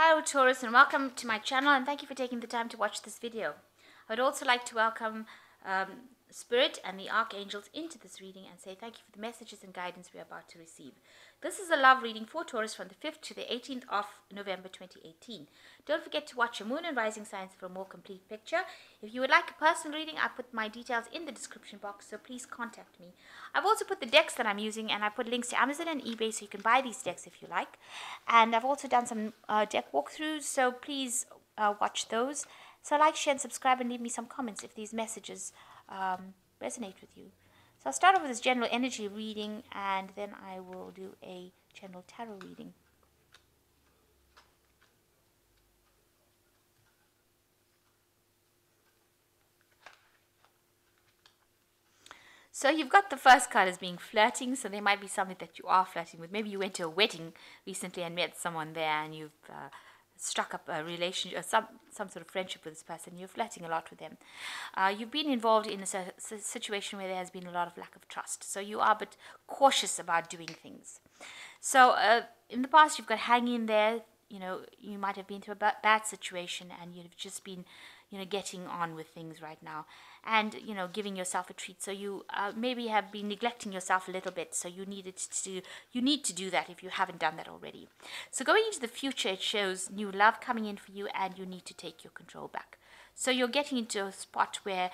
Hello Taurus, and welcome to my channel, and thank you for taking the time to watch this video. I would also like to welcome Spirit and the Archangels into this reading and say thank you for the messages and guidance we are about to receive. This is a love reading for Taurus from the 5th to the 18th of November 2018. Don't forget to watch your moon and rising signs for a more complete picture. If you would like a personal reading, I put my details in the description box, so please contact me. I've also put the decks that I'm using, and I put links to Amazon and eBay so you can buy these decks if you like. And I've also done some deck walkthroughs, so please watch those. So like, share, and subscribe, and leave me some comments if these messages resonate with you. So I'll start off with this general energy reading, and then I will do a general tarot reading. So you've got the first card as being flirting, so there might be something that you are flirting with. Maybe you went to a wedding recently and met someone there, and you've struck up a relationship, some sort of friendship with this person. You're flirting a lot with them. You've been involved in a situation where there has been a lot of lack of trust, so you are a bit cautious about doing things. So in the past, you've got hanging in there. You know, you might have been through a bad situation, and you've just been, getting on with things right now, and giving yourself a treat. So you maybe have been neglecting yourself a little bit, so you need to do that if you haven't done that already. So going into the future, it shows new love coming in for you, and you need to take your control back. So you're getting into a spot where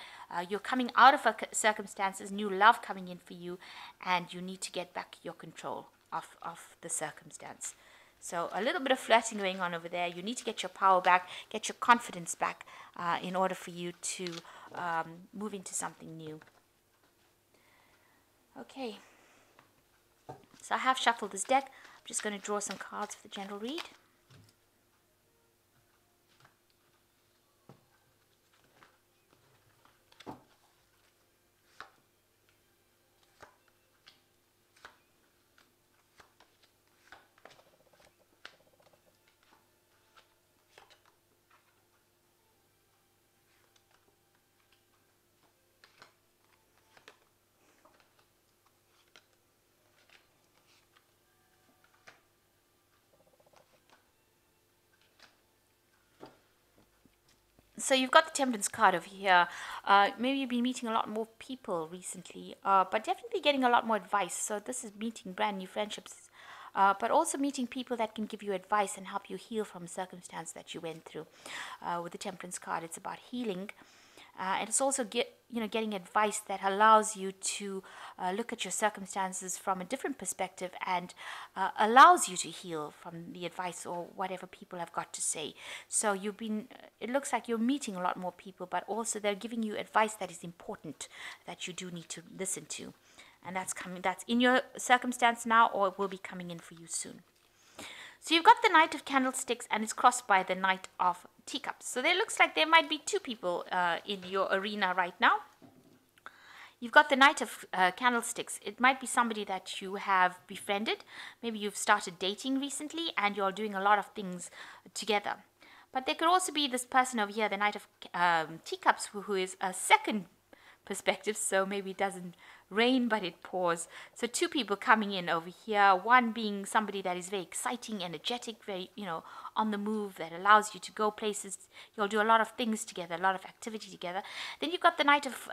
you're coming out of circumstances, new love coming in for you, and you need to get back your control of the circumstance. So a little bit of flirting going on over there. You need to get your power back, get your confidence back in order for you to move into something new. Okay. So I have shuffled this deck. I'm just going to draw some cards for the general read. So you've got the Temperance card over here. Maybe you've been meeting a lot more people recently, but definitely getting a lot more advice. So this is meeting brand new friendships, but also meeting people that can give you advice and help you heal from a circumstance that you went through. With the Temperance card, it's about healing. And it's also getting advice that allows you to look at your circumstances from a different perspective, and allows you to heal from the advice or whatever people have got to say. So it looks like you're meeting a lot more people, but also they're giving you advice that is important, that you do need to listen to. And that's in your circumstance now, or it will be coming in for you soon. So you've got the Knight of Candlesticks, and it's crossed by the Knight of Teacups. So there looks like there might be two people in your arena right now. You've got the Knight of Candlesticks. It might be somebody that you have befriended. Maybe you've started dating recently, and you're doing a lot of things together. But there could also be this person over here, the Knight of Teacups, who is a second perspective, so maybe it doesn't rain but it pours. So two people coming in over here, one being somebody that is very exciting, energetic, very on the move, that allows you to go places. You'll do a lot of things together, a lot of activity together. Then you've got the Knight of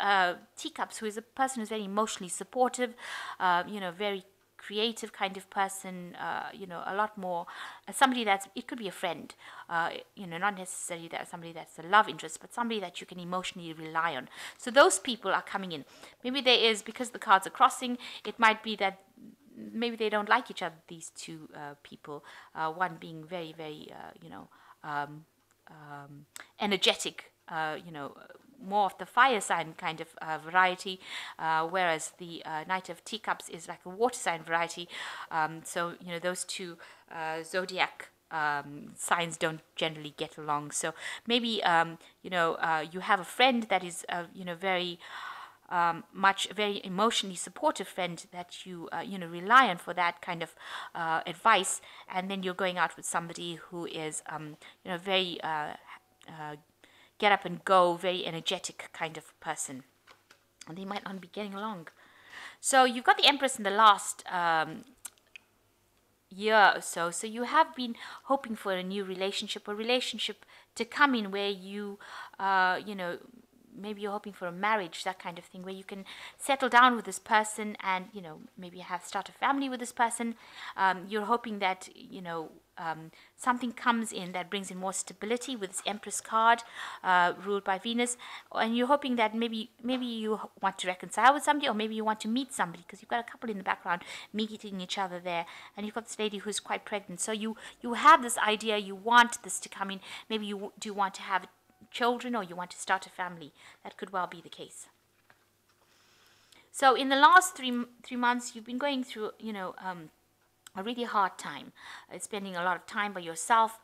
Teacups, who is a person who's very emotionally supportive, very creative kind of person, a lot more, somebody it could be a friend, not necessarily that somebody that's a love interest, but somebody that you can emotionally rely on. So those people are coming in. Maybe there is, because the cards are crossing, it might be that maybe they don't like each other, these two people, one being very, very, energetic, more of the fire sign kind of variety, whereas the Knight of Teacups is like a water sign variety. So those two zodiac signs don't generally get along. So maybe you have a friend that is very very emotionally supportive friend that you rely on for that kind of advice, and then you're going out with somebody who is very get up and go, very energetic kind of person, and they might not be getting along. So you've got the Empress in the last year or so. So you have been hoping for a new relationship, a relationship to come in where you, maybe you're hoping for a marriage, that kind of thing, where you can settle down with this person and, maybe have start a family with this person. You're hoping that, something comes in that brings in more stability with this Empress card, ruled by Venus, and you're hoping that maybe you want to reconcile with somebody, or maybe you want to meet somebody, because you've got a couple in the background meeting each other there, and you've got this lady who's quite pregnant. So you have this idea, you want this to come in. Maybe you do want to have children, or you want to start a family. That could well be the case. So in the last three months, you've been going through, a really hard time, spending a lot of time by yourself,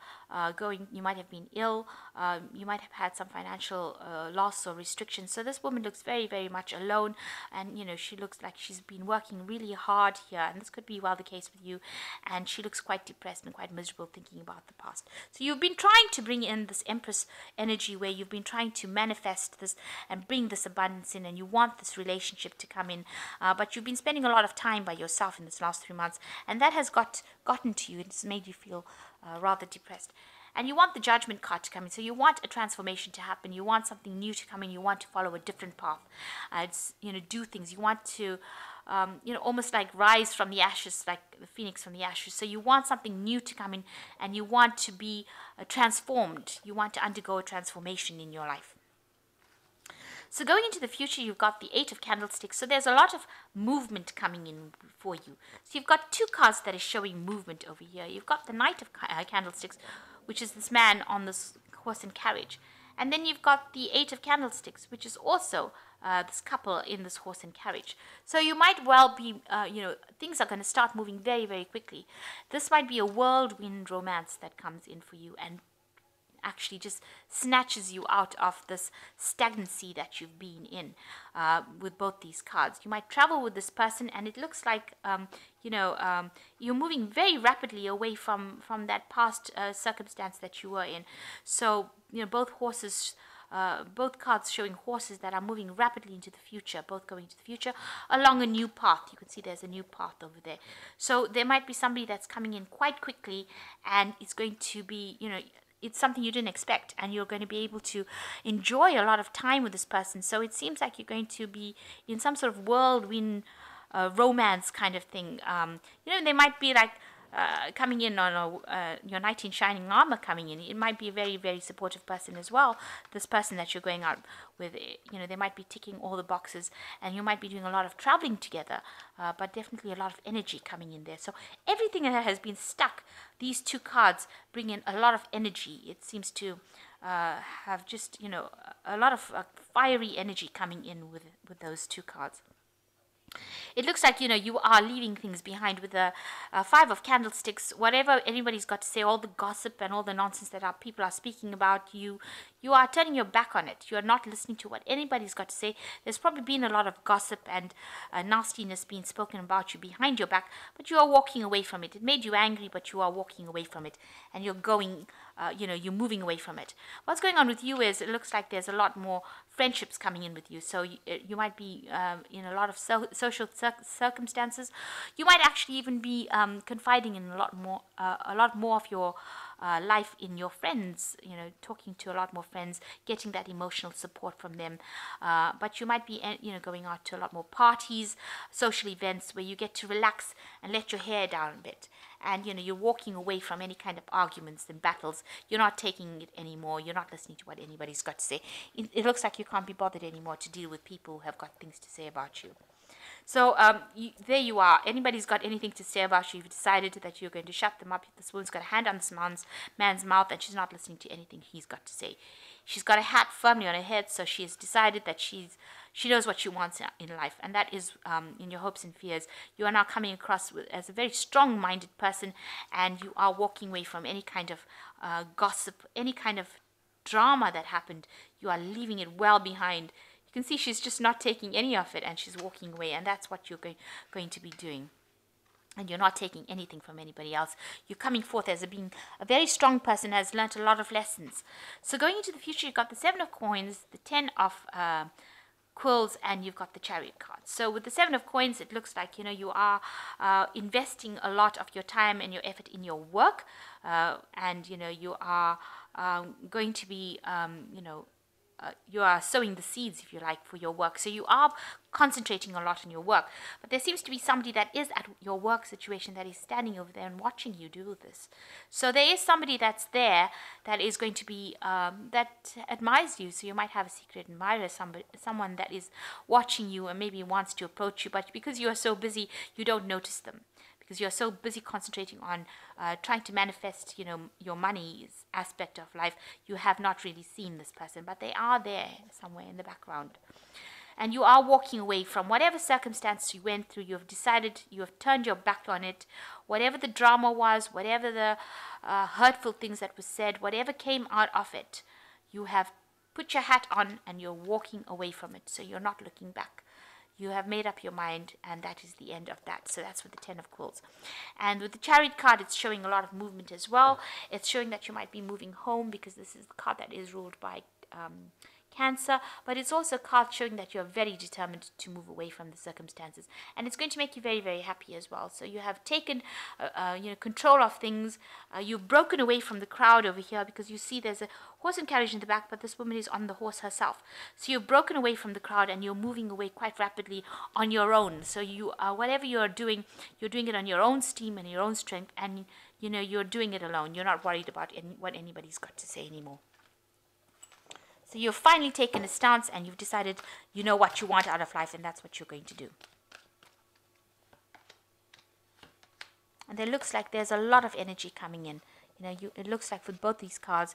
you might have been ill, you might have had some financial loss or restrictions. So this woman looks very, very much alone, and she looks like she's been working really hard here, and this could be well the case with you, and she looks quite depressed and quite miserable, thinking about the past. So you've been trying to bring in this Empress energy, where you've been trying to manifest this and bring this abundance in, and you want this relationship to come in, but you've been spending a lot of time by yourself in this last 3 months, and that has gotten to you. It's made you feel rather depressed. And you want the Judgment card to come in. So you want a transformation to happen. You want something new to come in. You want to follow a different path. Do things. You want to, almost like rise from the ashes, like the phoenix from the ashes. So you want something new to come in, and you want to be transformed. You want to undergo a transformation in your life. So going into the future, you've got the Eight of Candlesticks. So there's a lot of movement coming in for you. So you've got 2 cards that is showing movement over here. You've got the Knight of Candlesticks, which is this man on this horse and carriage. And then you've got the Eight of Candlesticks, which is also this couple in this horse and carriage. So you might well be, things are going to start moving very, very quickly. This might be a whirlwind romance that comes in for you, and actually just snatches you out of this stagnancy that you've been in, with both these cards. You might travel with this person, and it looks like you're moving very rapidly away from that past circumstance that you were in. So both cards showing horses that are moving rapidly into the future, both going to the future along a new path. You can see there's a new path over there. So there might be somebody that's coming in quite quickly, and it's going to be, it's something you didn't expect, and you're going to be able to enjoy a lot of time with this person. So it seems like you're going to be in some sort of whirlwind romance kind of thing. They might be like coming in on your knight in shining armor coming in. It might be a very, very supportive person as well. This person that you're going out with, they might be ticking all the boxes, and you might be doing a lot of traveling together, but definitely a lot of energy coming in there. So everything that has been stuck, these 2 cards bring in a lot of energy. It seems to have just, a lot of fiery energy coming in with those 2 cards. It looks like, you are leaving things behind with the 5 of Candlesticks. Whatever anybody's got to say, all the gossip and all the nonsense that people are speaking about you, you are turning your back on it. You are not listening to what anybody's got to say. There's probably been a lot of gossip and nastiness being spoken about you behind your back, but you are walking away from it. It made you angry, but you are walking away from it, and you're going, you're moving away from it. What's going on with you is, it looks like there's a lot more friendships coming in with you. So you might be in a lot of social circumstances. You might actually even be confiding in a lot more of your life in your friends, talking to a lot more friends, getting that emotional support from them. But you might be, going out to a lot more parties, social events where you get to relax and let your hair down a bit. And, you're walking away from any kind of arguments and battles. You're not taking it anymore. You're not listening to what anybody's got to say. It looks like you can't be bothered anymore to deal with people who have got things to say about you. So there you are. Anybody's got anything to say about you, you've decided that you're going to shut them up. This woman's got a hand on this man's mouth, and she's not listening to anything he's got to say. She's got a hat firmly on her head, so she has decided that she knows what she wants in life, and that is in your hopes and fears. You are now coming across as a very strong-minded person, and you are walking away from any kind of gossip, any kind of drama that happened. You are leaving it well behind. You can see she's just not taking any of it, and she's walking away, and that's what you're going to be doing. And you're not taking anything from anybody else. You're coming forth as being a very strong person, has learnt a lot of lessons. So going into the future, you've got the 7 of Coins, the 10 of quills, and you've got the Chariot card. So with the Seven of Coins, it looks like, you are investing a lot of your time and your effort in your work, and you are going to be you are sowing the seeds, if you like, for your work. So you are concentrating a lot on your work. But there seems to be somebody that is at your work situation that is standing over there and watching you do this. So there is somebody that's there that is going to be, that admires you. So you might have a secret admirer, someone that is watching you and maybe wants to approach you. But because you are so busy, you don't notice them, because you're so busy concentrating on trying to manifest, your money's aspect of life. You have not really seen this person, but they are there somewhere in the background. And you are walking away from whatever circumstance you went through. You have decided, you have turned your back on it. Whatever the drama was, whatever the hurtful things that were said, whatever came out of it, you have put your hat on and you're walking away from it. So you're not looking back. You have made up your mind, and that is the end of that. So that's with the Ten of Quills. And with the Chariot card, it's showing a lot of movement as well. It's showing that you might be moving home, because this is the card that is ruled by Cancer, but it's also a card showing that you're very determined to move away from the circumstances, and it's going to make you very, very happy as well. So you have taken control of things. You've broken away from the crowd over here, because you see there's a horse and carriage in the back, but this woman is on the horse herself. So you've broken away from the crowd and you're moving away quite rapidly on your own. So you whatever you're doing it on your own steam and your own strength, and you're doing it alone. You're not worried about what anybody's got to say anymore. So you've finally taken a stance, and you've decided what you want out of life, and that's what you're going to do. And there looks like there's a lot of energy coming in. It looks like with both these cards,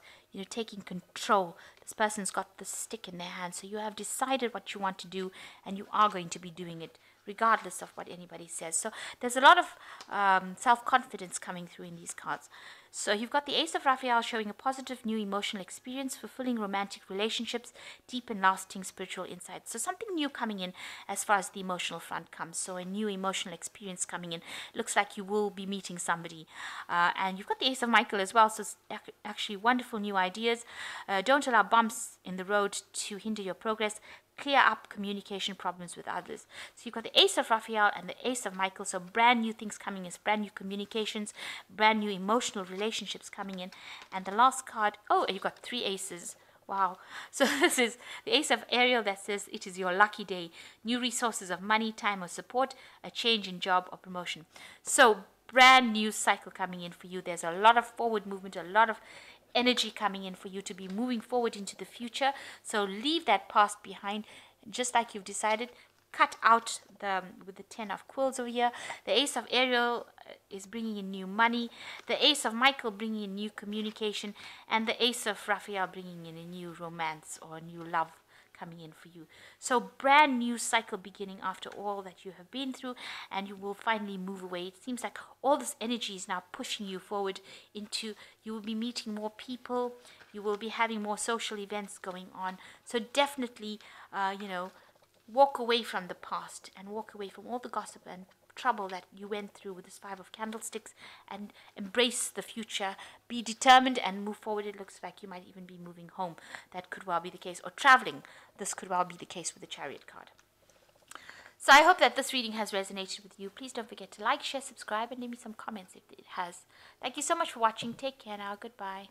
taking control. This person's got the stick in their hand. So you have decided what you want to do, and you are going to be doing it regardless of what anybody says. So there's a lot of self-confidence coming through in these cards. So you've got the Ace of Raphael showing a positive new emotional experience, fulfilling romantic relationships, deep and lasting spiritual insights. So something new coming in as far as the emotional front comes. So a new emotional experience coming in. Looks like you will be meeting somebody. And you've got the Ace of Michael as well. So it's actually wonderful new ideas. Don't allow bumps in the road to hinder your progress. Clear up communication problems with others. So you've got the Ace of Raphael and the Ace of Michael. So brand new things coming in, brand new communications, brand new emotional relationships coming in. And the last card, you've got 3 aces. Wow. So this is the Ace of Ariel that says it is your lucky day. New resources of money, time, or support, a change in job or promotion. So brand new cycle coming in for you. There's a lot of forward movement, a lot of energy coming in for you to be moving forward into the future. So leave that past behind, just like you've decided. Cut out with the 10 of Quills over here. The Ace of Ariel is bringing in new money. The Ace of Michael bringing in new communication, and the Ace of Raphael bringing in a new romance or a new love coming in for you. So brand new cycle beginning after all that you have been through, and you will finally move away. It seems like all this energy is now pushing you forward into, you will be meeting more people, you will be having more social events going on. So definitely walk away from the past and walk away from all the gossip and trouble that you went through with this 5 of Candlesticks, and embrace the future. Be determined and move forward. It looks like you might even be moving home. That could well be the case. Or traveling. This could well be the case with the Chariot card. So I hope that this reading has resonated with you. Please don't forget to like, share, subscribe, and leave me some comments if it has. Thank you so much for watching. Take care now. Goodbye.